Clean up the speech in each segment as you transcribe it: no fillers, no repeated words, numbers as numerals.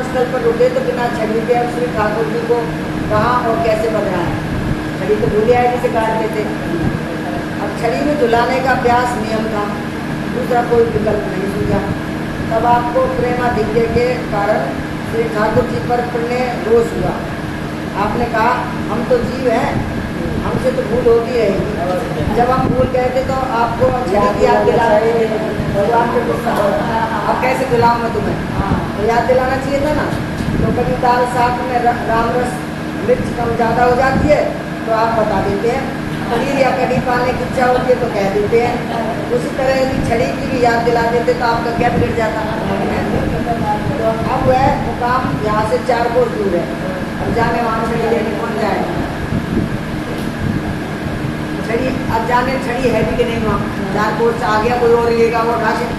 स्थल पर रुके तो बिना छड़ी के अब श्री ठाकुर जी को कहाँ और कैसे बनाए। छड़ी तो भूले आए से काटते थे। अब छड़ी में झुलाने का अभ्यास नियम था, दूसरा कोई विकल्प नहीं सूझा। तब आपको प्रेमाधिक्य के कारण श्री ठाकुर जी पर पुण्य रोष हुआ। आपने कहा हम तो जीव हैं, हमसे तो भूल होती रहेगी। जब हम भूल गए थे तो आपको छड़ी की याद दिला रहे थे, भगवान के गुस्सा अब कैसे दिलाऊं मैं तुम्हें, तो याद दिलाना चाहिए था ना। तो कभी दाल साग में राम रस मिर्च कम ज़्यादा हो जाती है तो आप बता देते हैं, पनीर या कढ़ी पाने की इच्छा होती है तो कह देते हैं। उसी तरह यदि छड़ी की भी याद दिला देते तो आपका क्या बिगड़ जाता। तो अब वह मुकाम यहाँ से 4 कोस दूर है, अब जाने वहाँ छड़ी लेने कौन जाए। छड़ी अब जाने छड़ी है भी कि नहीं, वहाँ 4 कोस आ गया कोई और लेगा वो उठा से,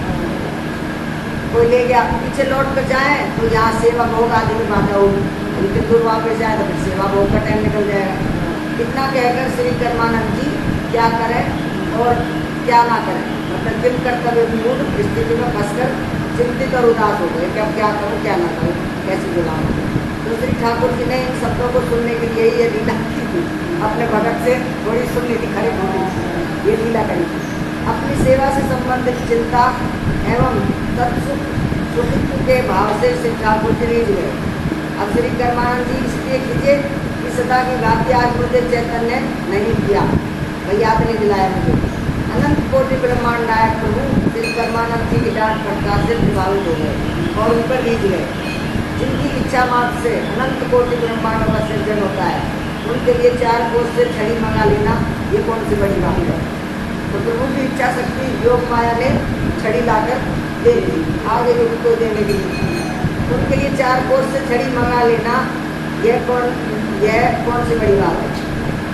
कोई ले गया। पीछे लौट कर जाए तो यहाँ सेवा भोग आदि में बाधा होगी, लेकिन दूर वापस जाए तो फिर सेवा भोग का टाइम निकल जाएगा। इतना कहकर श्री कर्मानंद जी क्या करें और क्या ना करें, मतलब किन कर्तव्य विमूढ़ स्थिति में फंसकर चिंतित और उदास हो गए कि अब क्या करूँ क्या ना करूँ, कैसे बुलाऊँ। तो श्री ठाकुर जी ने इन शब्दों को सुनने के लिए ये लीला की थी, अपने भगत से थोड़ी सुन ली थी, खड़ी होती ये लीला करी थी। अपनी सेवा से संबंधित चिंता एवं तत्सुख के भाव से श्री ठाकुर जी रीझ गए। अब श्री कर्मानंद जी इसलिए खींचे कि सदा की भांति आज मुझे चैतन्य नहीं किया, वही याद नहीं दिलाया मुझे। अनंत कोटि ब्रह्मांड नायक प्रभु श्री कर्मानंद जी की डांट फटकार से प्रभावित हो गए और उन पर रीझ गए। जिनकी इच्छा मात्र से अनंत कोटि ब्रह्मांडों का सृजन होता है, उनके लिए 4 कोस से छड़ी मंगा लेना ये कौन सी बड़ी बात है। तो प्रभु की इच्छा शक्ति योग माया ने छड़ी लाकर दे दी, आगे लोगों को देने के लिए। उनके लिए 4 कोस से छड़ी मंगा लेना यह कौन सी बड़ी बात है।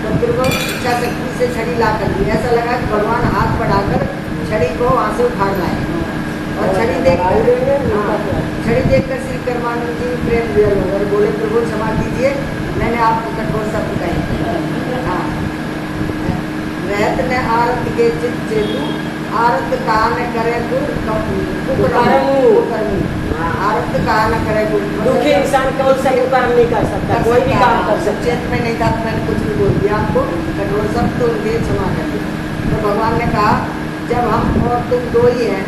तो प्रभु इच्छा शक्ति से छड़ी ला कर दी। ऐसा लगा कि भगवान हाथ बढ़ाकर छड़ी को वहाँ से उखाड़ लाए और छड़ी देखकर श्री कर्मानंद जी प्रेम वियल हो गए, बोले प्रभु क्षमा कीजिए, मैंने आपको कठोर शब्द कहे। हाँ, रहत न आरत के चित चेतु आरत कहा न करे आरत कहा न करे दुखी इंसान कौन सा कर्म नहीं कर सकता, कोई भी काम कर सकता। चेत में नहीं था, मैंने कुछ भी बोल दिया आपको, कठोर शब्द तो उनके क्षमा कर दिया। तो भगवान ने कहा जब हम और तुम 2 ही हैं,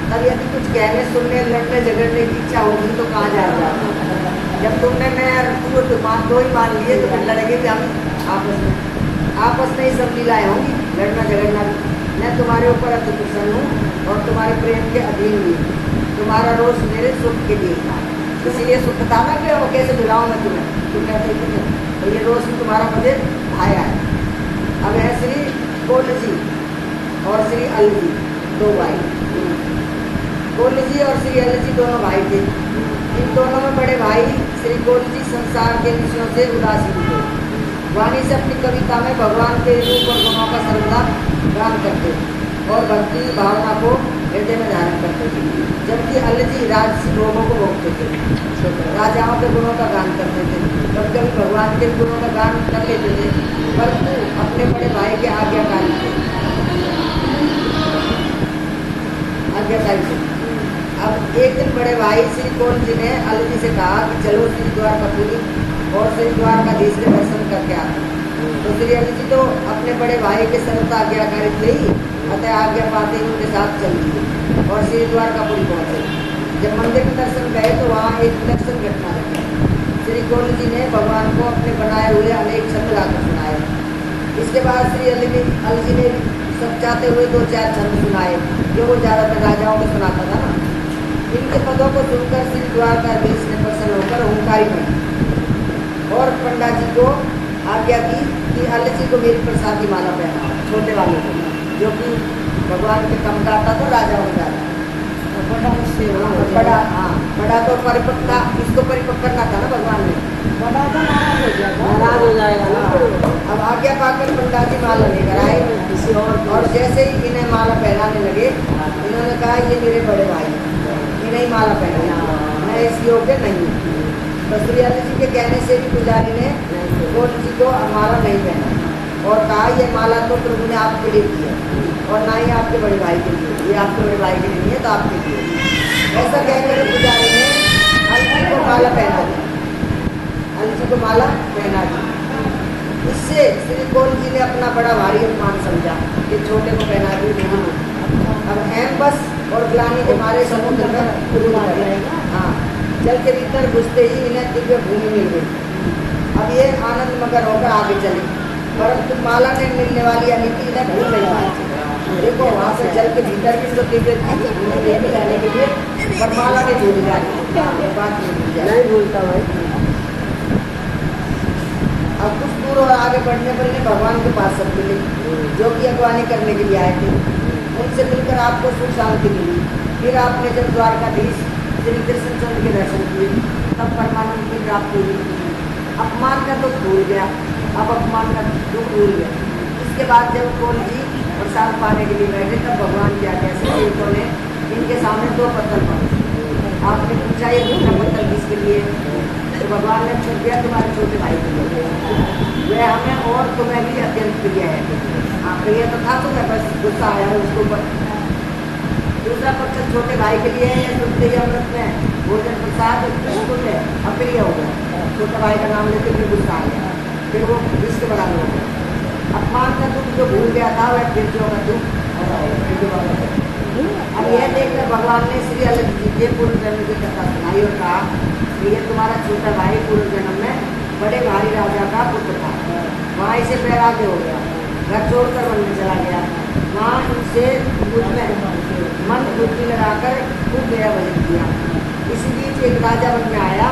तब यदि कुछ कहने सुनने लड़ने झगड़ने की इच्छा होगी तो कहाँ जाएगा। जब तुमने मैं तू 2 ही मान लिए तो फिर लड़ेंगे कि हम आपस में ही सब लीलाएँ होंगी, लड़ना झगड़ना भी। मैं तुम्हारे ऊपर अति प्रसन्न हूँ और तुम्हारे प्रेम के अधीन हुई, तुम्हारा रोष मेरे सुख के लिए था, इसीलिए सुख था ना कि वो कैसे बुलाऊँ मैं तुम्हें, तुम कहते ही तो ये रोष तुम्हारा मुझे भाया है। अब है श्री कोल जी और श्री अल जी 2 भाई, कोल जी और श्री अल जी दोनों भाई थे। इन दोनों में बड़े भाई श्री कोल जी संसार के विषयों से उदासीन थे, वाणी से अपनी कविता में भगवान के रूप और गुणों का सर्वदा गान करते और भक्ति भावना को हृदय में धारण करते थे, जबकि अल जी राजसी भोगों को भोगते थे, राजाओं के गुणों का गान करते थे। कभी कभी भगवान के गुणों का गान कर लेते थे, परंतु अपने बड़े भाई के आज्ञाकारी थे, आज्ञाकारी थे। अब एक दिन बड़े भाई श्री कोल जी ने अल जी से कहा कि चलो श्री द्वारकापुरी और श्री द्वारकाधीश के दर्शन करके आते। तो श्री अल जी तो अपने बड़े भाई के सर्वथा आज्ञाकारी थे ही, अतः आज्ञा पाते ही उनके साथ चल दिए और श्री द्वारकापुरी पहुँचे। जब मंदिर में दर्शन गए तो वहाँ एक विलक्षण घटना घटी। श्री कोल जी ने भगवान को अपने बनाए हुए अनेक छंद गाकर सुनाए। इसके बाद श्री अल जी ने सब चाहते हुए 2-4 छंद सुनाए जो वो ज़्यादातर राजाओं को सुनाता था ना। इनके पदों को सुनकर श्री द्वारकाधीश ने प्रसन्न होकर ओंकारी में और पंडा जी को आज्ञा दी कि अल जी को मेरी प्रसाद की माला पहनाओ, छोटे वाले को, जो कि भगवान के कम गाता तो राजाओं को जाता बड़ा तो परिपक्व, इसको परिपक्व करना था ना भगवान ने, बड़ा तो नाराज हो जाएगा ना। अब आज्ञा पाकर पंडा जी माला लेकर आए किसी और जैसे ही इन्हें माला पहनाने लगे, इन्होंने कहा ये मेरे बड़े भाई, इन्हें माला पहनाई, मैं इस योग्य नहीं हूँ। तो श्री अल जी के कहने से भी पुजारी ने कोल जी को माला नहीं पहना और कहा ये माला तो प्रभु ने आपके लिए की है और ना ही आपके बड़े भाई के लिए, ये आपके बड़े भाई के लिए नहीं है तो आपके लिए। ऐसा कहकर पुजारी ने अल जी को माला पहना दी, अली जी को माला पहना दी। इससे श्री कौन जी ने अपना बड़ा भारी अपमान समझा कि छोटे को पहना दी नहीं। अब हेम बस और ग्लानि के मारे समुद्र में डूब गए। हाँ, जल के भीतर घुसते ही इन्हें दिव्य भूमि मिल गई। अब ये आनंद मगर होकर आगे चले, परंतु माला ने मिलने वाली अली की इन्हें भूल नहीं पाई। देखो वहाँ से जल के भीतर भी तो दिव्य भूमि जाने के लिए, पर माला ने भूल जाए, बात नहीं भूलता भाई। अब कुछ दूर और आगे बढ़ने पर इन्हें भगवान के पास सब मिले, जो कि अगवानी करने के लिए आए थे। उनसे मिलकर आपको सुख शांति मिली। फिर आपने जब द्वारकाधीश श्री कृष्णचंद्र के दर्शन किए, तब परमानंद की प्राप्ति हुई। अपमान का दुख भूल गया, अब अपमान का दुख भूल गया। इसके बाद जब कौन जी प्रसाद पाने के लिए बैठे, तब भगवान क्या कैसे सेवकों ने इनके सामने 2 पत्तल मांगे। आपने पूछा ये दूसरा पत्तल किसके लिए? तो भगवान ने पूछ दिया तुम्हारे छोटे भाई के लिए, वह हमें और तुम्हें भी अत्यंत प्रिय है। हाँ, प्रिय तो था तुम्हें, बस गुस्सा आया है उसके ऊपर। दूसरा पत्तल छोटे भाई के लिए है, सुनते ही अमृत में भोजन प्रसाद है, अप्रिय हो गया। छोटे भाई का नाम लेते फिर गुस्सा आ गया, फिर वो विष के बराबर हो गया। अपमान का दुख जो भूल गया था वह फिर जो का दुख। अब यह देखकर भगवान ने श्री अलग जी के पूर्व जन्म की कथा सुनाई और कहा कि यह तुम्हारा छोटा भाई पूर्व जन्म में बड़े भारी राजा का पुत्र था। वहाँ इसे वैराग्य हो गया, घर छोड़कर वन में चला गया। वहाँ इनसे मन बुद्धि लगाकर खूब मेरा भजन किया। इसी बीच एक राजा वन में आया,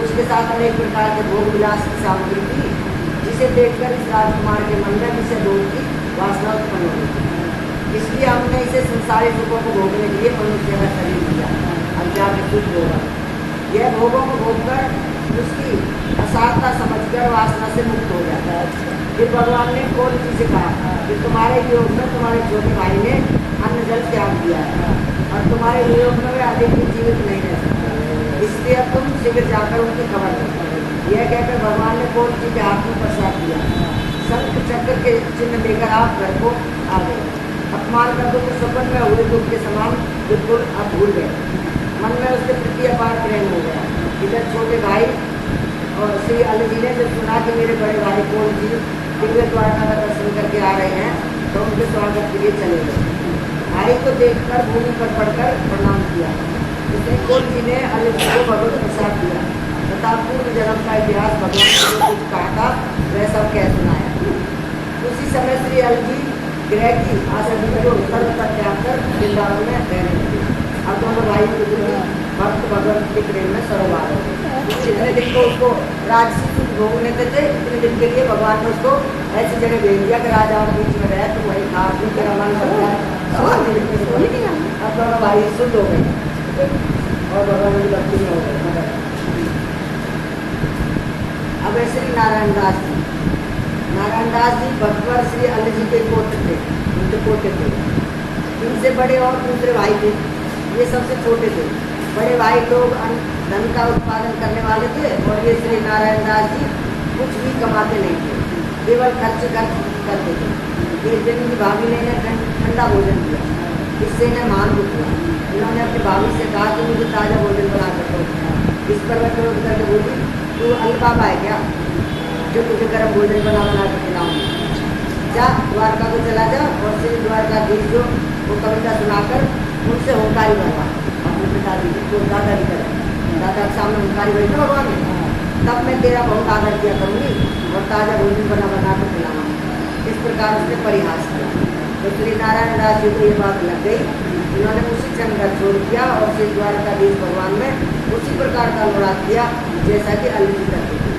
उसके साथ अनेक प्रकार के भोग विलास की सामग्री थी, जिसे देखकर इस राजकुमार के मन में विषय भोग की वासना उत्पन्न हो गई। इसलिए हमने इसे संसारी सुखों को भोगने के लिए मनुष्य का शरीर दिया। अब जाके कुछ होगा, यह भोगों को भोगकर उसकी असारता समझकर वासना से मुक्त हो जाता है। फिर भगवान ने कौन जी से कहा कि तुम्हारे वियोग में तुम्हारे छोटे भाई ने अन्न जल त्याग दिया है और तुम्हारे वियोग में वे अधिक भी जीवित नहीं रह सकते, इसलिए अब तुम शीघ्र जाकर उनकी खबर दो। यह कहकर भगवान ने कौन जी के हाथ में प्रसाद दिया। शंख चक्र के चिन्ह लेकर आप घर को आ गए। अपमान का दुख सपन में हुए दुख के समान बिल्कुल अब भूल गए। मन में उसके प्रति अपार प्रेम हो गया। इधर छोटे भाई और श्री अली जी ने जब सुना कि मेरे बड़े भाई कौन जी दिव्य द्वारका का दर्शन करके आ रहे हैं, तो उनके स्वागत के लिए चले गए। भाई को देखकर भूमि पर पड़कर प्रणाम किया। इसलिए कौन जी ने अली जी को भगवत प्रसाद दिया तथा पूर्व जन्म का इतिहास भगवान ने जो कुछ कहा था वह सब कह सुनाया। उसी समय श्री अली जी ग्रह की आसन को सर्व पर त्याग कर वृंदावन में रहने लगे। अब दोनों भाई भक्त भगवत के प्रेम में सरोवर हो गए। जितने दिन को उसको राजसी सुख भोग लेते थे, इतने दिन के लिए भगवान ने उसको ऐसी जगह भेज दिया कि राजा और बीच में रहे तो वही खा पी तेरा मन करता है। अब दोनों भाई शुद्ध हो गए और भगवान की भक्ति में हो गए। अब श्री नारायण दास जी, नारायण दास जी भक्तवर श्री अली जी के पोते थे, उनके पोते थे। इनसे बड़े और दूसरे भाई थे, ये सबसे छोटे थे। बड़े भाई लोग धन का उत्पादन करने वाले थे और ये श्री नारायण दास जी कुछ भी कमाते नहीं थे, केवल खर्च करते थे। एक दिन की भाभी ने इन्हें ठंडा भोजन दिया, इससे इन्हें मान दुख हुआ। इन्होंने अपनी भाभी से कहा कि मुझे ताज़ा भोजन बना कर दो। इस पर वह क्रोध करके बोली तू अलबाबा है क्या जो तुझे गर्म भोजन बना कर खिलाऊंगी? जा द्वारका को चला जा और श्री द्वारकाधीश जो वो कविता सुनाकर उनसे होकारी बनवा। अपने पिताजी को दादाजी करें, दादा के सामने होकारी बैठे भगवान में, तब मैं तेरा बहुत आदर किया करूँगी और ताज़ा भोजन बना कर खिलाऊंगा। इस प्रकार उसने परिहास किया। तो श्री नारायण दास जी को ये बात लग गई। इन्होंने उसी क्षण का छोड़ दिया और श्री द्वारकाधीश भगवान में उसी प्रकार का अनुराग किया जैसा कि अली जी करते थे।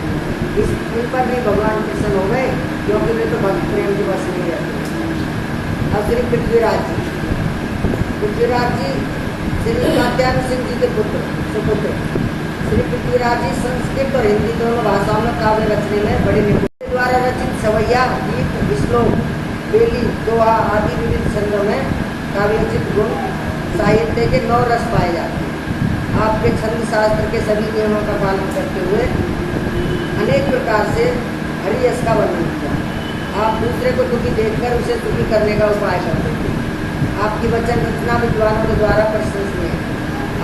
इन पर भी भगवान प्रसन्न हो गए क्योंकि वे तो भक्त प्रेम के बस नहीं रहते। अब श्री पृथ्वीराज जी, पृथ्वीराज जी श्री कात्यायन सिंह जी के सुपुत्र। श्री पृथ्वीराज जी संस्कृत और हिंदी दोनों भाषाओं में काव्य रचने में बड़े निपुण। द्वारा रचित सवैया, गीत, श्लोक, बेली, दोहा आदि विविध छंदों में काव्योचित गुण साहित्य के 9 रस पाए जाते हैं। आपके छंद शास्त्र के सभी नियमों का पालन करते हुए अनेक प्रकार से हरियश का वर्णन किया। आप दूसरे को दुखी देखकर उसे दुखी करने का उपाय करते थे। आपकी वचन रचना विद्वानों के द्वारा प्रशंसनीय है।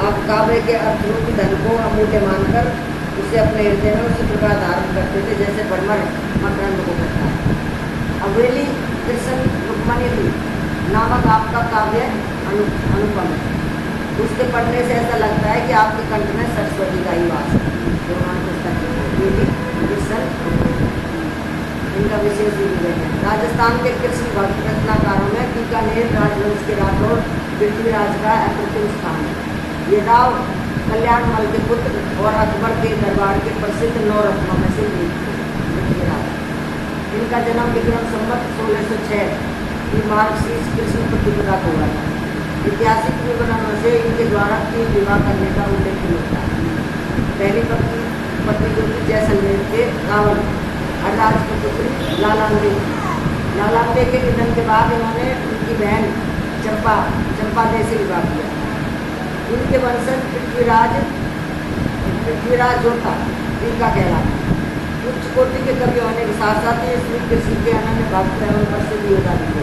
आप काबे के अर्थरूपी धन को अमूल्य मानकर उसे अपने हृदय में उसी प्रकार धारण करते थे जैसे भ्रमर मकरंद को करता है। अवेली कृष्ण रुक्मणी नामक आपका काव्य अनुपम है। उसके पढ़ने से ऐसा लगता है कि आपके कंठ में सरस्वती का ही वास है। इनका विशेष विवेक है। राजस्थान के कृष्ण भक्त रचनाकारों में बीकानेर राजवंश के राठौर पृथ्वीराज का अप्रतिम स्थान है। ये राव कल्याणमल के पुत्र और अकबर के दरबार के प्रसिद्ध 9 रत्नों में से एक थे पृथ्वीराज। इनका जन्म विक्रम संवत 1606 की मार्गशीर्ष कृष्ण प्रतिपदा को हुआ था। ऐतिहासिक विवरणों से इनके द्वारा 3 विवाह करने का उल्लेख मिलता है। पहली पत्नी जो थी जैसलमेर के रावण हरराज की पुत्री लालांबे के निधन के बाद इन्होंने उनकी बहन चंपादेव से विवाह किया। इनके वंशज पृथ्वीराज जो था इनका कहलाता। उच्च कोटि के कवि होने के साथ साथ ही श्री कृष्ण के अनन्य भक्त एवं प्रसिद्ध योद्धा भी थे।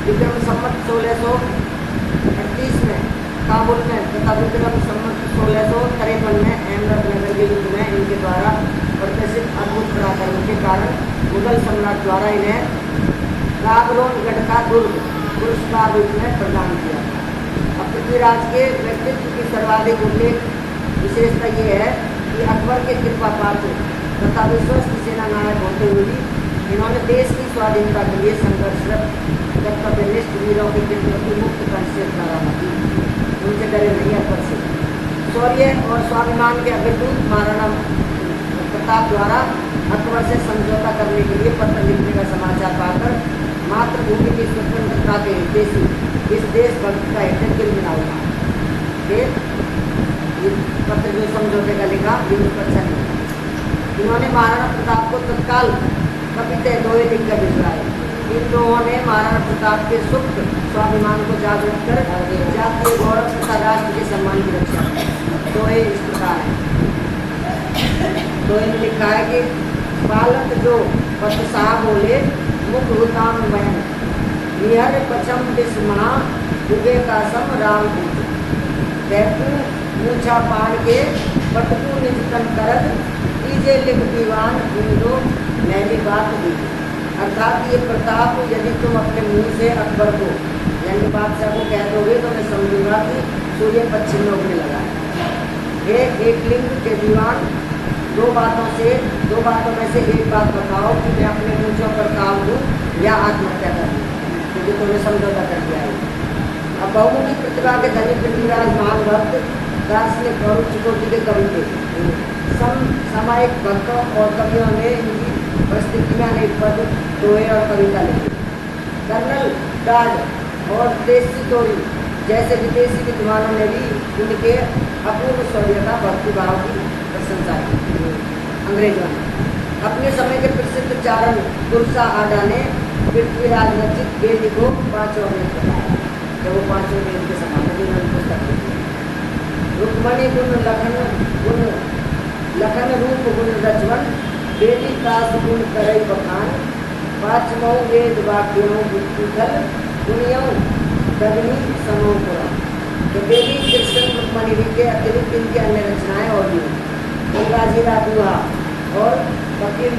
विक्रम संवत 1638 में काबुल में तथा विक्रम संवत 1653 में अहमदनगर के युद्ध में इनके द्वारा प्रदर्शित अद्भुत पराक्रम के कारण मुगल सम्राट द्वारा इन्हें गागरोनगढ़ का दुर्ग पुरस्कार रूप में प्रदान किया। अब पृथ्वीराज के व्यक्तित्व की सर्वाधिक उल्लेख विशेषता ये है कि अकबर के कृपा पात्र तथा विश्वस्त सेना नायक होते हुए भी इन्होंने देश की स्वाधीनता के लिए संघर्षरत कर्तव्यनिष्ठ वीरों के प्रति मुक्त कंठ से प्रारंभ की। उनसे डरे नहीं अकबर से। शौर्य और स्वाभिमान के अग्रदूत महाराणा प्रताप द्वारा अकबर से समझौता करने के लिए पत्र लिखने का समाचार पाकर मातृभूमि की स्वतंत्रता के हितैषी इस देशभक्त का हृदय दिल मिला हुआ। पत्र जो समझौते का लिखा ये अच्छा नहीं। इन्होंने महाराणा प्रताप को तत्काल कविता दोहे लिखकर भिजवाए। इन दोनों ने महाराणा प्रताप के सुप्त स्वाभिमान को जागृत कर जातीय गौरव तथा राष्ट्र के सम्मान की रक्षा की। दोहे इस प्रकार है। दोहे में लिखा है कि बालक जो पतसाह बोले मुख हुताम बहन निहर पचम विस्मा युगे का सम राम कैपू मूछा पाड़ के पटकू निजतन करद कीजे लिख दीवान हिंदो मैंने बात दी। अर्थात ये प्रताप यदि तुम अपने मुंह से अकबर को यानी बादशाह को कह दोगे तो मैं समझूंगा कि सूर्य पश्चिम में उगने लगा है। एक लिंग के दीवान दो बातों में से एक बात बताओ कि मैं अपने मुंह पर काम दूँ या आत्महत्या कर दूँ, क्योंकि तुमने समझौता कर दिया है। अब बहुमुखी प्रतिभा के धनी पृथ्वीराज महान भक्त दार्शनिक और उच्च कोटि के कवि थे। सामायिक भक्तों और कवियों ने इनकी परिस्थिति में अनेक पद दोहे और कविता लिखी। कर्नल डार्ड और देसी तोरी जैसे विदेशी विद्वानों ने भी उनके अपूर्व शौर्यता भक्तिभाव की प्रशंसा की। अंग्रेजों ने अपने समय के प्रसिद्ध चारण तुलसा आडा ने पृथ्वीराज रचित वेद को 5 वेद बताया। जब वो 5 वेद के समान पुस्तक लिखी। रुक्मणी गुण लखन रूप गुण रचवन वेदी काश गुण करई बखान 5 वेद वाक्यों बुद्धिकल दुनियों दगनी समो पुराण। तो देवी कृष्ण रुक्मणी के अतिरिक्त इनकी अन्य रचनाएं और भी गंगाजीरा दुआ और फकीर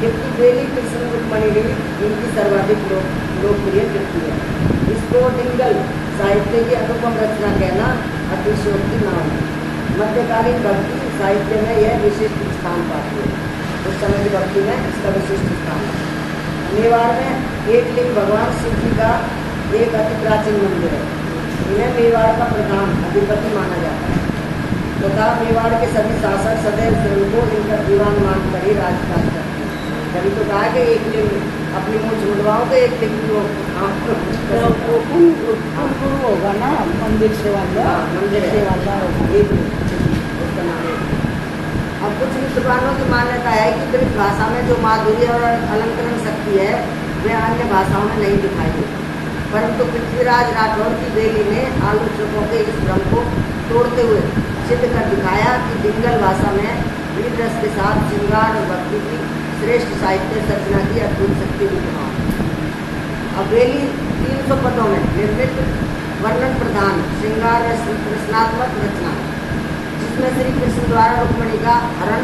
जबकि देवी कृष्ण रुक्मणी इनकी सर्वाधिक लोकप्रिय कृति है। इसको डिंगल साहित्य की अनुपम रचना कहना अतिशयोक्ति न हो। मध्यकालीन भक्ति साहित्य में यह विशिष्ट स्थान पाती है। उस समय की भक्ति में इसका विशिष्ट स्थान है। मेवाड़ में एक लिंग भगवान शिव जी का एक अति प्राचीन मंदिर है। इन्हें मेवाड़ का प्रधान अधिपति माना जाता है तथा मेवाड़ के सभी शासक सदैव स्वयं को इनका दीवान मानकर ही राजकाज करते हैं। कभी तो कहा कि एक लिंग अपनी मूंछ मुड़वाओ तो एक लिंग को गुरु होगा ना मंदिर सेवादार। मंदिर सेवादार एक उसका नाम है। अब कुछ विद्वानों की मान्यता है कि ब्रज भाषा में जो माधुर्य और अलंकरण शक्ति है वह अन्य भाषाओं में नहीं दिखाई देती, परंतु पृथ्वीराज राठौर की बेली ने आलोचकों के इस भ्रम को तोड़ते हुए सिद्ध कर दिखाया कि डिंगल भाषा में वीर रस के साथ श्रृंगार और भक्ति की श्रेष्ठ साहित्य रचना की अद्भुत शक्ति विद्यमान। अब बेली 300 पदों में निर्मित वर्णन प्रधान श्रृंगार रचनात्मक रचना, जिसमें श्री कृष्ण द्वारा रुक्मिणी का हरण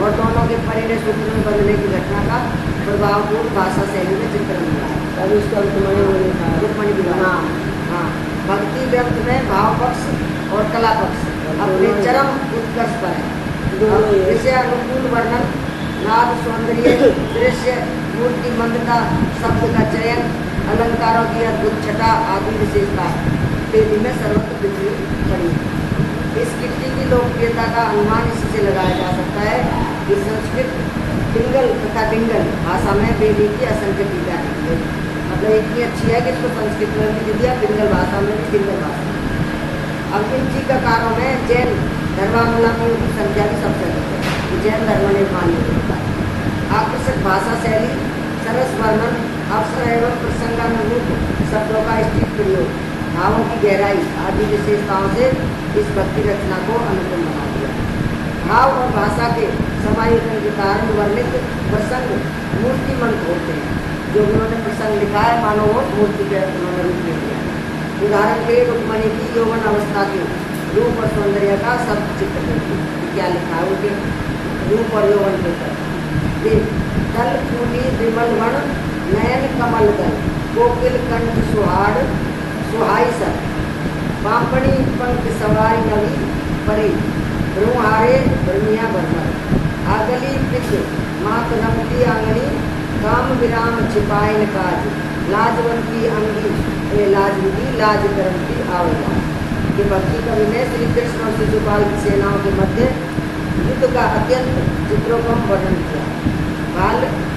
और दोनों के परिणय सूत्र में बदलने की घटना का प्रभावपूर्ण भाषा शैली में चित्रण हुआ है। तब उसका रुक्मणी बोली था। रुक्मिणी विवाह। हाँ। हाँ, भक्ति व्यक्त में भाव पक्ष और कला पक्ष अपने चरम उत्कर्ष पर है। विषय अनुकूल वर्णन, नाद सौंदर्य, दृश्य मूर्ति मंदता, शब्द का चयन, अलंकारों की अद्भुत छटा आदि विशेषता तेजी में सर्वत्र बिखरी पड़ी। इस कीर्ति की लोकप्रियता का अनुमान इससे लगाया जा सकता है कि संस्कृत पिंगल तथा डिंगल भाषा में बेली की असंख्य टीका है। मतलब इतनी अच्छी है कि इसको संस्कृत में भी दिया, पिंगल भाषा में भी, पिंगल भाषा में। अब इन टीकाकारों में जैन धर्मावलंबियों की संख्या भी सबसे अधिक है। जैन धर्म निर्माणी होता है। आकर्षक भाषा शैली, सरस वर्णन, अवसर एवं प्रसंगानुरूप शब्दों का स्थित प्रयोग, भावों की गहराई आदि विशेषताओं से इस भक्ति रचना को अनुकूल बना दिया। भाव और भाषा के समायोजन के कारण वर्णित प्रसंग मूर्तिमंत होते हैं। जो उन्होंने प्रसंग लिखा है मानो वो मूर्ति के उन्होंने रूप में दिया है। उदाहरण के लिए रुक्मिणी की यौवन अवस्था के रूप और सौंदर्य का सब चित्र करती है। क्या लिखा है उनके रूप और यौवन के ऊपर, दल फूली विमल वन, नयन कमल दल, कोकिल कंठ सुहाड़ सुहाई सर, पापड़ी पंख सवारी नवी परी, भ्रूहारे भ्रमिया बरमर, आगली पिच मात रमती आंगनी, काम विराम छिपाइन काज, लाजवंती अंगी ए लाजवती लाज करमती आवला। ये भक्ति कवि ने श्री कृष्ण और शिशुपाल की सेनाओं के मध्य युद्ध का अत्यंत चित्रोपम वर्णन किया।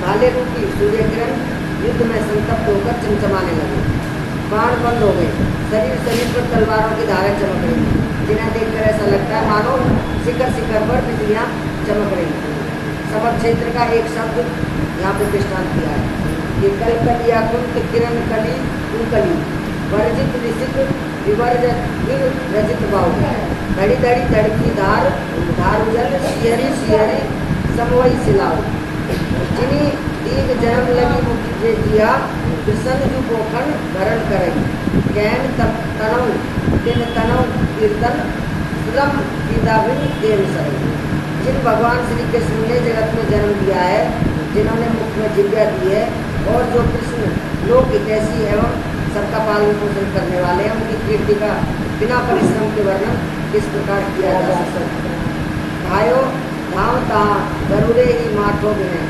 भाले रूपी सूर्य किरण युद्ध में संतप्त होकर चमचमाने लगे, बाण बंद हो गए, शरीर पर तलवारों की धारें चमक रही, जिन्हें देखकर ऐसा लगता है मानो शिखर शिखर पर बिजलियां चमक रही। सबक क्षेत्र का एक शब्द यहाँ पे दृष्टांत किया है कि कल कलिया कुंत किरण कली कुंकली, वर्जित ऋषिक विवर्जित रजित बाहु, धड़ी धड़ी धड़की धार धार जल सियरी सियरी समवई सिलाओ, जिनी दीग जन्म लगी मुक्ति जे जिया, कृष्ण जु पोखन भरण करई, कैन तप तनव दिन तनव कीर्तन श्रम विदाविन देव सरई। जिन भगवान श्री कृष्ण ने जगत में जन्म दिया है, जिन्होंने मुख में जिज्ञा दी है और जो कृष्ण लोक हितैषी एवं सबका पालन पोषण करने वाले हैं, उनकी कीर्ति का बिना परिश्रम के वर्णन किस प्रकार किया जा सकता है। भाइयों धाम तहाँ गरुड़े ही माठो बिने,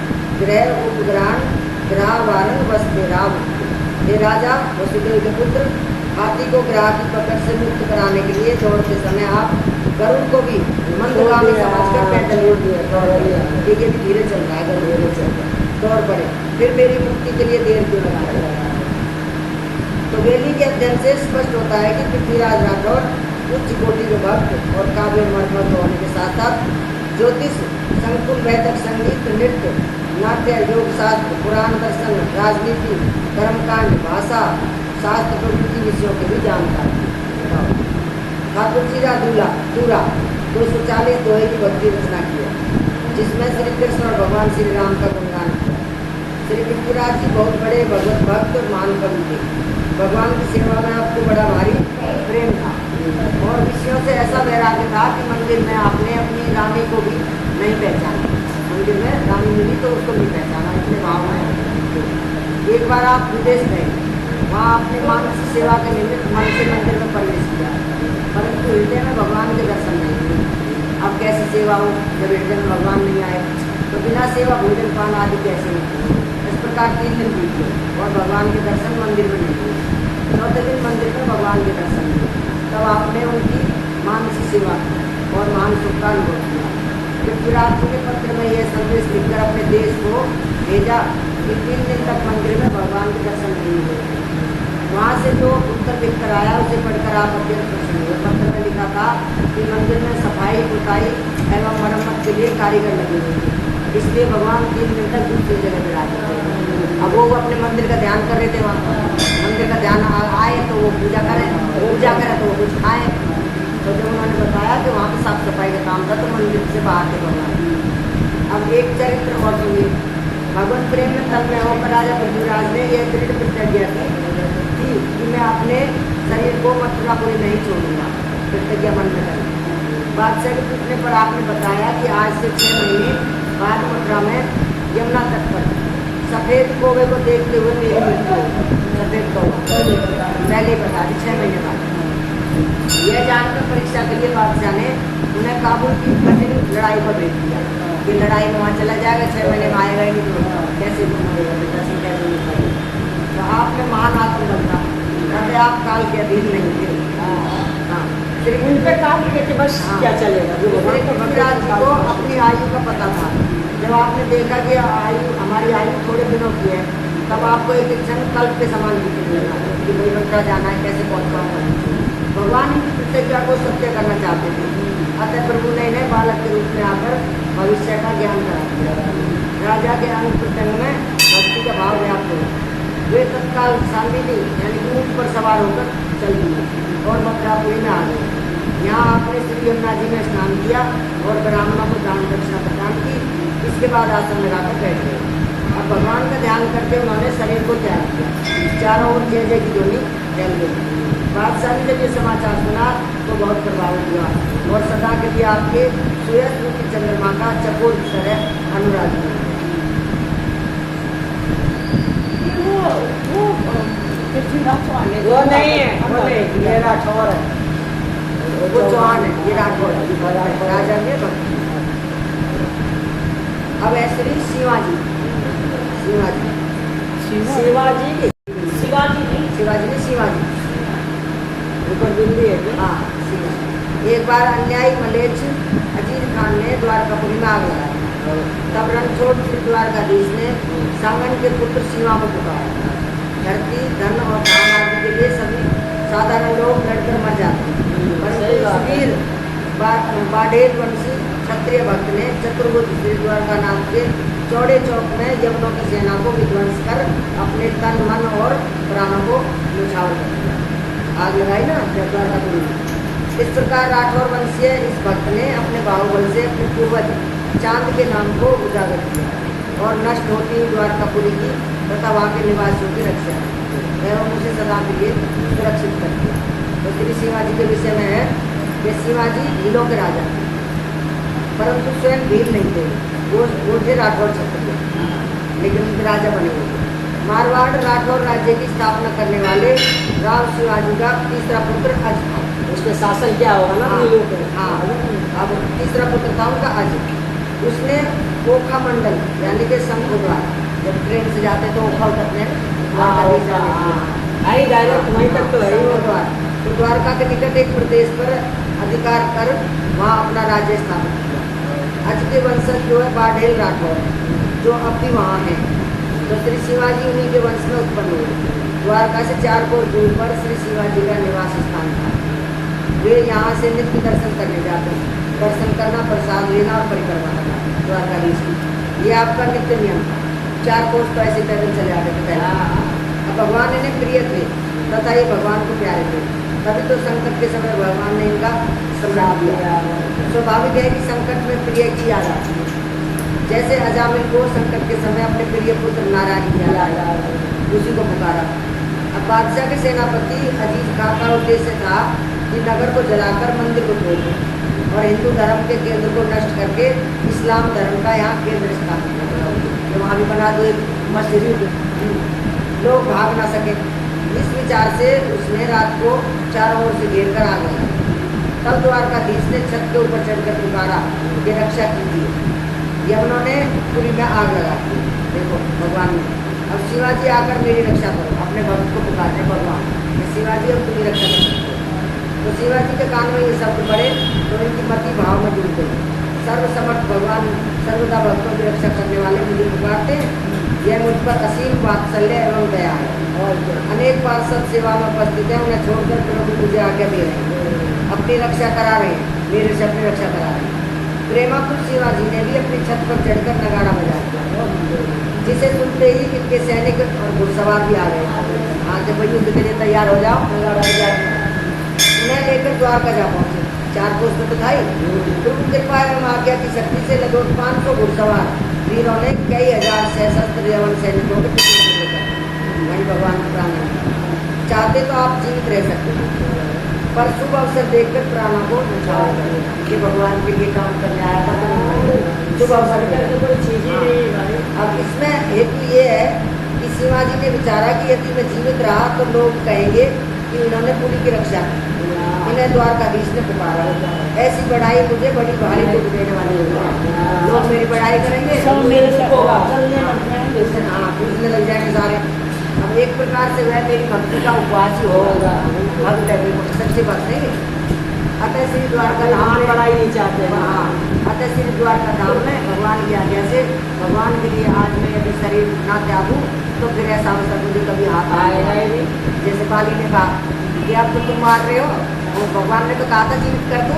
ग्रह उपग्रहण ग्रह वारण वस्ते राव। हे राजा वसुदेव के पुत्र, हाथी को ग्रह की पकड़ से मुक्त कराने के लिए दौड़ते समय आप गरुड़ को भी मंदगामी समझकर पैदल उड़ दिया। ये भी धीरे चल रहा है, गरुड़ चल रहा है, दौड़ पड़े, फिर मेरी मुक्ति के लिए देर क्यों लगा। तो वेली के अध्ययन से स्पष्ट होता है कि पृथ्वीराज राठौर उच्च कोटि के भक्त और काव्य मर्मत होने के साथ साथ ज्योतिष, संकुल, वैदिक संगीत, नृत्य, नाट्य, योग शास्त्र, पुराण दर्शन, राजनीति, कर्मकांड, भाषा शास्त्र प्रभृति विषयों के भी जानकार। ठाकुर जीरा दूरा 240 दोहे की भक्ति रचना की है, जिसमें श्री कृष्ण और भगवान श्री राम का गुणगान किया। श्री पृथ्वीराज जी बहुत बड़े भगवत भक्त और महान कवि थे। भगवान की सेवा में आपको बड़ा भारी प्रेम था और विषयों से ऐसा वैराग्य था कि मंदिर में आपने अपनी रानी को भी नहीं पहचाना। मंदिर में रानी मिली तो उसको नहीं पहचाना, इतने भाव में। एक बार आप विदेश गए, वहाँ आपने मानस सेवा के निमित्त मन से मंदिर में प्रवेश किया, परंतु हृदय में भगवान के दर्शन नहीं हुए। अब कैसी सेवा हो जब हृदय में भगवान नहीं आए, तो बिना सेवा भोजन पान आदि कैसे नहीं। इस प्रकार 3 दिन बीत गए और भगवान के दर्शन मंदिर में नहीं हुए। 4थे दिन मंदिर में भगवान के दर्शन हुए, तब आपने उनकी मानस सेवा की और महान सुख का अनुभव किया। पृथ्वीराज जी के पत्र में यह संदेश लिखकर अपने देश को भेजा कि 3 दिन तक मंदिर में भगवान के दर्शन नहीं हुए। वहाँ से जो उत्तर लिखकर आया उसे पढ़कर आप अत्यंत प्रसन्न हुए। पत्र में लिखा था कि मंदिर में सफाई पुताई एवं मरम्मत के लिए कारीगर लगे हुए थे, इसलिए भगवान 3 दिन तक दूसरी जगह विराज थे। अब वो अपने मंदिर का ध्यान कर रहे थे, वहाँ मंदिर का ध्यान आए तो वो पूजा करें तो वो कुछ खाएँ। तो जब उन्होंने बताया कि वहाँ पर साफ सफाई का काम था तो मंदिर से बाहर थे भगवान। अब एक चरित्र और सुनिए। भगवत प्रेम में तन्मय होकर राजा पृथ्वीराज ने यह दृढ़ प्रतिज्ञा की कि मैं अपने शरीर को मथुरापुरी नहीं छोड़ूंगा, प्रतिज्ञा मन में करी। बादशाह के पूछने पर आपने बताया कि आज से 6 महीने बाद मथुरा में यमुना तट पर सफेद कौवे को देखते हुए मेरी मृत्यु हो। सफेद कौवा पहले बता दी 6 महीने बाद। यह जानकर परीक्षा के लिए बादशाह ने उन्हें काबुल की कठिन लड़ाई पर भेज दिया कि लड़ाई में वहाँ चला जाएगा, 6 महीने में आएगा ही नहीं, तो कैसे घूमेगा बेटा, कैसे नहीं पड़ेगा। तो आपने महान आत्म बनना, कहते आप काल के अधीन नहीं थे। हाँ, उन पे काम किए थे बस, क्या चलेगा। पृथ्वीराज जी को अपनी आयु का पता था। जब आपने देखा कि आयु हमारी आयु थोड़े दिनों की है, तब आपको एक क्षण कल्प के समान दिखने लगा कि भाई मथुरा जाना है, कैसे पहुँचना। भगवान की प्रतिज्ञा को सत्य करना चाहते थे, अतः प्रभु ने इन्हें बालक के रूप में आकर भविष्य का ज्ञान करा दिया। राजा के अंग प्रत्यंग में भक्ति का भाव व्याप्त हो। वे तत्काल शांति यानी कि ऊँट पर सवार होकर चल दिए और मथुरापुरी में आ गए। यहाँ आपने श्री यमुना जी में स्नान किया और ब्राह्मणों को दान दक्षिणा प्रदान की। इसके बाद आसन लगाकर बैठ गए। अब भगवान का ध्यान करके उन्होंने शरीर को त्याग किया। चारों ओर जय जय की ध्वनि फैल गई। बादशाह ने जब ये समाचार सुना तो बहुत प्रभावित हुआ और सदा के लिए आपके सूरज रूपी चंद्रमा का चकोर की तरह अनुराग हुआ। वो नहीं है, वो नहीं, ये राठौर है, वो चौहान है, ये राठौर है, राजा के भक्त। अब है श्री शिवाजी। शिवाजी शिवाजी शिवाजी ने शिवाजी ऊपर बिंदी है। हाँ, शिवाजी। एक बार अन्यायी मलेच्छ अजीत खान ने द्वारकापुरी में आग लगाया। तब रणछोड़ श्री द्वारकाधीश ने सांगन के पुत्र शिवा को पुकारा। धरती धन और धाम आदि के लिए सभी साधारण लोग लड़कर मर जाते हैं, परंतु वीर बाढ़ेल वंशी क्षत्रिय भक्त ने चतुर्भुज श्री द्वारकानाथ के चौड़े चौक में यवनों की सेना को विध्वंस कर अपने तन मन और प्राणों को न्यौछावर कर दिया। आग लगाई ना द्वारकापुरी में। इस प्रकार राठौर वंशीय इस भक्त ने अपने बाहुबल से अपने पूर्वज चांद के नाम को उजागर किया और नष्ट होती द्वारकापुरी की तथा वहाँ के निवासियों की रक्षा एवं उसे सदा के लिए सुरक्षित कर दिया। तो श्री शिवाजी के विषय में है कि शिवाजी भीलों के राजा थे, परंतु स्वयं भील नहीं थे, वो थे राठौर क्षत्रिय, लेकिन उनके राजा बने हुए थे। मारवाड़ राठौर राज्य की स्थापना करने वाले राव शिवाजी का तीसरा पुत्र अज था। उसके शासन क्या होगा ना। हाँ, अब तीसरा पुत्र था उनका अज। उसने ओखा मंडल यानी कि शंख द्वार, जब ट्रेन से जाते तो ओखा उतरते हैं, डायरेक्ट वहीं तक तो है ही वो द्वार। तो द्वारका के निकट एक प्रदेश पर अधिकार कर वहाँ अपना राज्य स्थापित किया। अज के वंशज जो है बाढ़ेल राठौर, जो अब भी वहाँ है। तो श्री शिवाजी उन्हीं के वंश में उत्पन्न हुए। द्वारका से 4 कोस दूर पर श्री शिवाजी का निवास स्थान था। वे यहाँ से नित्य दर्शन करने जाते हैं। दर्शन करना, प्रसाद लेना और परिक्रमा करना द्वारकाधीश की, ये आपका नित्य नियम था। 4 कोस तो ऐसे पैदल चले आते थे पहले। अब भगवान इन्हें प्रिय थे तथा ये भगवान को प्यारे थे, तभी तो संकट के समय भगवान ने इनका सम्राट दिया। स्वाभाविक है कि संकट में प्रिय की याद आती है। जैसे अजामिल को संकट के समय अपने प्रिय पुत्र नारायण की याद आई, उसी को पुकारा। अब बादशाह के सेनापति अजीज खां का उद्देश्य था कि नगर को जलाकर मंदिर को तोड़ दें और हिंदू धर्म के केंद्र को नष्ट करके इस्लाम धर्म का यहाँ केंद्र स्थापित करना। तो वहाँ भी बना दो एक मस्जिद, लोग भाग ना सके। इस विचार से उसने रात को चारों ओर से घेर कर आ गया। तब द्वारकाधीश ने छत के ऊपर चढ़कर पुकारा कि रक्षा कीजिए। यवनों ने पुरी में आग लगा दी। देखो भगवान ने, अब शिवाजी आकर मेरी रक्षा करो, अपने भक्त को पुकारते भगवान शिवाजी, अब तुम्हें रक्षा कर सकते हो। तो शिवाजी के कान में ये शब्द पड़े तो इनकी मति भाव में जुड़ गई। सर्वसमर्थ भगवान सर्वदा भक्तों की रक्षा करने वाले मुझे पुकारते हैं, यह मुझ पर असीम वात्सल्य एवं दया है। और अनेक पार्षद सेवा में उपस्थित है, उन्हें छोड़कर प्रभु मुझे आज्ञा दे रहे हैं, अपनी रक्षा करा रहे हैं, मेरे से अपनी रक्षा करा रहे हैं। प्रेमाकुल शिवाजी ने भी अपनी छत पर चढ़कर नगाड़ा बजाया, जिसे सुनते ही इनके सैनिक और घुड़सवार भी आ गए। हाँ, जब युद्ध के लिए तैयार हो जाओ, नगाड़ा बजा उन्हें लेकर द्वारका जा पहुँचे। 4 कोस में तो था ही। प्रभु कृपा एवं आज्ञा की शक्ति से लगभग 500 घुड़सवार वीरों ने कई हजार सशस्त्र यवन सैनिकों के वही भगवान प्राण चाहते तो आप जीवित रह सकते थे, पर शुभ अवसर देखकर प्राणों को न्यौछावर कर दिया कि भगवान के लिए काम करने आया था तो शुभ अवसर मिला। तो कोई चीज ही नहीं है भाई। अब इसमें हेतु ये है कि शिवाजी ने विचारा कि यदि मैं जीवित रहा तो लोग कहेंगे कि इन्होंने पुरी की रक्षा की, इन्हें द्वारकाधीश ने पुकारा, ऐसी बढ़ाई मुझे बड़ी भारी दुख देने वाली होगी, लोग मेरी बढ़ाई करेंगे, सब मेरे से होगा। चलने लग जाएंगे, हाँ पूछने लग जाएंगे सारे। अब एक प्रकार से वह मेरी भक्ति का उपवास ही होगा, भक्त है बिल्कुल सच्ची बात नहीं है। अतः श्री द्वारका धाम में बढ़ाई नहीं चाहते हैं। हाँ, अतः श्री द्वारका धाम में भगवान की आज्ञा से भगवान के लिए आज मैं यदि शरीर ना त्यागूं तो फिर ऐसा अवसर मुझे कभी हाथ आएगा ही नहीं। जैसे बाली ने कहा कि अब तो तुम मार रहे हो, वो भगवान ने तो कहा था जीवित कर दूं,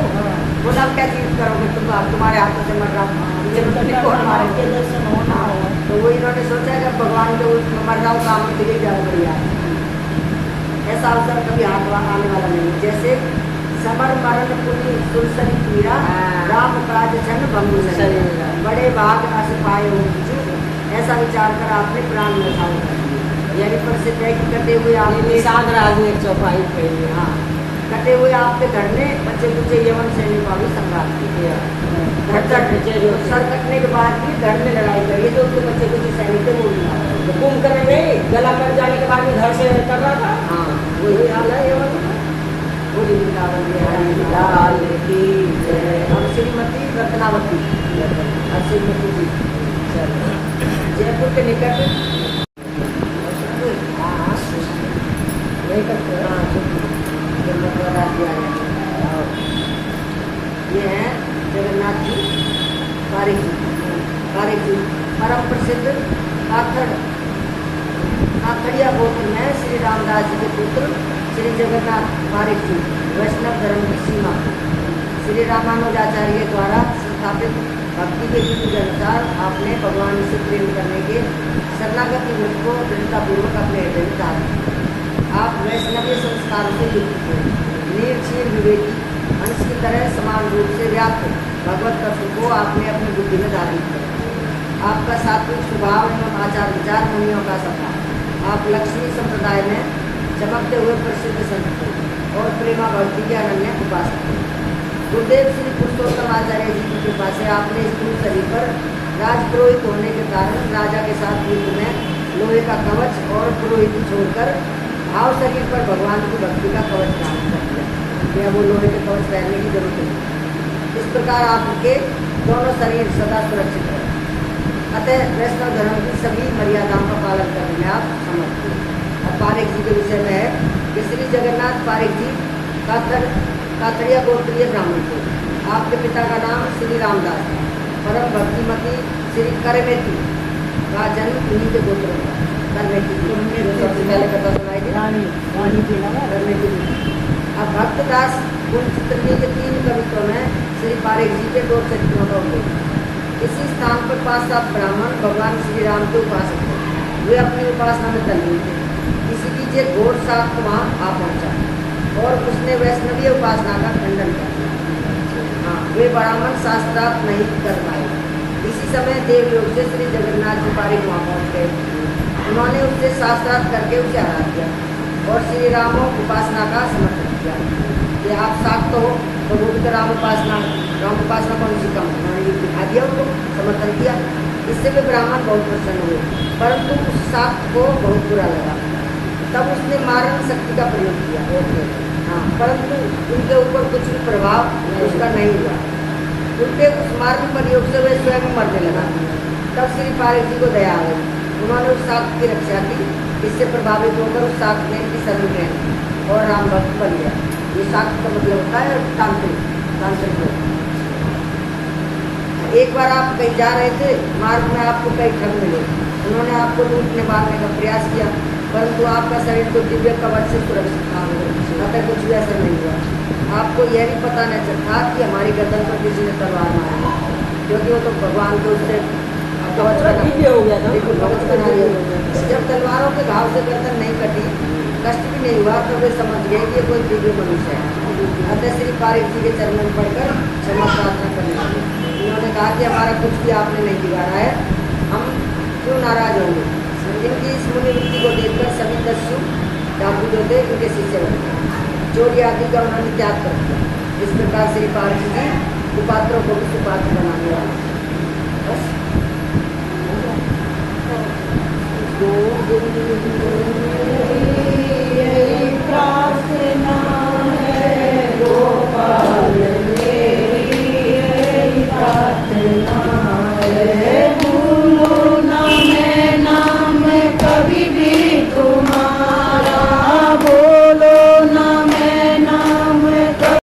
बोला अब क्या जीवित करोगे, तुम तुम्हारे हाथों से मर रहा हूँ, कौन मारे। तो वो इन्होंने सोचा कि अब भगवान के मर रहा हूँ काम के लिए जाओ बढ़िया, ऐसा अवसर कभी हाथ आने वाला नहीं। जैसे समर मरण पुण्य सुरसरी पीड़ा राम काज छन भंगु शरीर, बड़े भाग अस पाए हो बिचु, ऐसा विचार कर आपने प्राण न्यौछावर कर दिए। यानी प्रसिद्ध है कि कटे हुए आपने साग राज ने चौपाई खेली। हाँ, कटे हुए आपके धड़ ने बच्चे कुचे यवन सैनिक का भी संघात किया। सर कटने के बाद भी धड़ में लड़ाई करी तो उसके बच्चे कुछ सैनिक थे वो भी कुंभकर्ण नहीं, गला कट जाने के बाद भी घर से कर रहा था। हाँ वही हाल है यवन का। पूरी वृंदावन लाल की जय। अब श्रीमती रत्नावती और श्रीमती जी जयपुर के निकट नहीं करते। ये है जगन्नाथ जी पारिक जी परम प्रसिद्ध काकड़िया गोत्र में श्री रामदास जी के पुत्र श्री जगन्नाथ पारिक जी वैष्णव धर्म की सीमा श्री रामानुजाचार्य द्वारा स्थापित भक्ति के रीति के अनुसार आपने भगवान से प्रेम करने के शरणागति व्रत को दृढ़तापूर्वक अपने हृदय में धारण किया। आप वैष्णवीय संस्कारों से युक्त थे, निर्क्षीण विवेकी अंश की तरह समान रूप से व्याप्त भगवत तत्व को आपने अपनी बुद्धि में धारण किया। आपका सात्विक स्वभाव एवं आचार विचार मुनियों का सपना, आप लक्ष्मी संप्रदाय में चमकते हुए प्रसिद्ध संत थे और प्रेमा भक्ति के अनन्य उपासक थे। गुरुदेव श्री पुरुषोत्तम आचार्य जी की कृपा से आपने स्थूल शरीर पर राजपुरोहित होने के कारण राजा के साथ युद्ध में लोहे का कवच और पुरोहित छोड़कर भाव शरीर पर भगवान की भक्ति का कवच धारण कर दिया। यह वो लोहे के कवच पहनने की जरूरत नहीं। इस प्रकार आपके दोनों शरीर सदा सुरक्षित रहे। अतः वैष्णव धर्म की सभी मर्यादाओं का पालन करने में आप समर्थ थे। अब पारिक जी के विषय में है कि श्री जगन्नाथ पारिक जी काकड़िया गोत्रीय ब्राह्मण थे। आपके पिता का नाम श्री रामदास था। परम भक्तिमती श्री करमेती का जन्म उन्हीं के गोत्र में था। करमेती जी सबसे पहले कथा सुनाई थी करमेती जी। अब भक्तदास गुणचित्रनी के 3 कवित्वों में श्री पारिक जी के 2 चरित्रों का उल्लेख। इसी स्थान पर 5-7 ब्राह्मण भगवान श्री राम के उपासक थे। वे अपनी उपासना में तल्लीन थे। किसी कीजिए घोर साख वहाँ आ पहुँचा और उसने वैष्णवीय उपासना का खंडन किया। हाँ, वे ब्राह्मण शास्त्रार्थ नहीं कर पाए। इसी समय देवलोक से श्री जगन्नाथ जी पारिक वहाँ पहुँच गए। उन्होंने उससे शास्त्रार्थ करके उसे हरा दिया और श्री रामो उपासना का समर्थन किया कि आप शाक्त हो तो वो भी राम उपासना कौन सी कम, उन्होंने दिखा दिया, उनको समर्थन किया। इससे वे ब्राह्मण बहुत प्रसन्न हुए, परंतु उस शाक्त को बहुत बुरा लगा। तब उसने मारण शक्ति का प्रयोग किया। हाँ, परंतु उनके ऊपर कुछ भी प्रभाव उसका नहीं हुआ। उनके उस मारण प्रयोग से वे स्वयं मरने लगा। तब श्री पारिक जी को दया आई। उन्होंने उस शाक्त की रक्षा की। इससे प्रभावित होकर उस शाक्त ने की शरण ग्रहण और राम भक्त बन गया। ये शाक्त का मतलब होता है तांत्रिक लोग। एक बार आप कहीं जा रहे थे, मार्ग में आपको कई ठग मिले। उन्होंने आपको लूटने मारने का प्रयास किया, परंतु आपका शरीर तो दिव्य कवच से सुरक्षित था, अतः कुछ भी असर नहीं हुआ। आपको यह भी पता नहीं था कि हमारी गर्दन पर किसी ने तलवार मारा, क्योंकि वो तो भगवान को उससे कवच हो गया था। कवच बना दिया। जब तलवारों के घाव से गर्दन नहीं कटी, कष्ट भी नहीं हुआ, तो वे समझ गए कि ये कोई दिव्य मनुष्य है। अतः श्री पारिक जी के चरणों में पढ़कर क्षमा प्रार्थना करने लगे। उन्होंने कहा कि हमारा कुछ भी आपने नहीं बिगाड़ा है, हम क्यों नाराज होंगे। इनकी इस मुनिवृत्ति को देखकर सभी दस्यु डाकू जो थे इनके शिष्य बने। चोरी आदि का उन्होंने त्याग कर दिया। इस प्रकार से पार्वती जी कुपात्रों को भी सुपात्र बनाने वाले। बस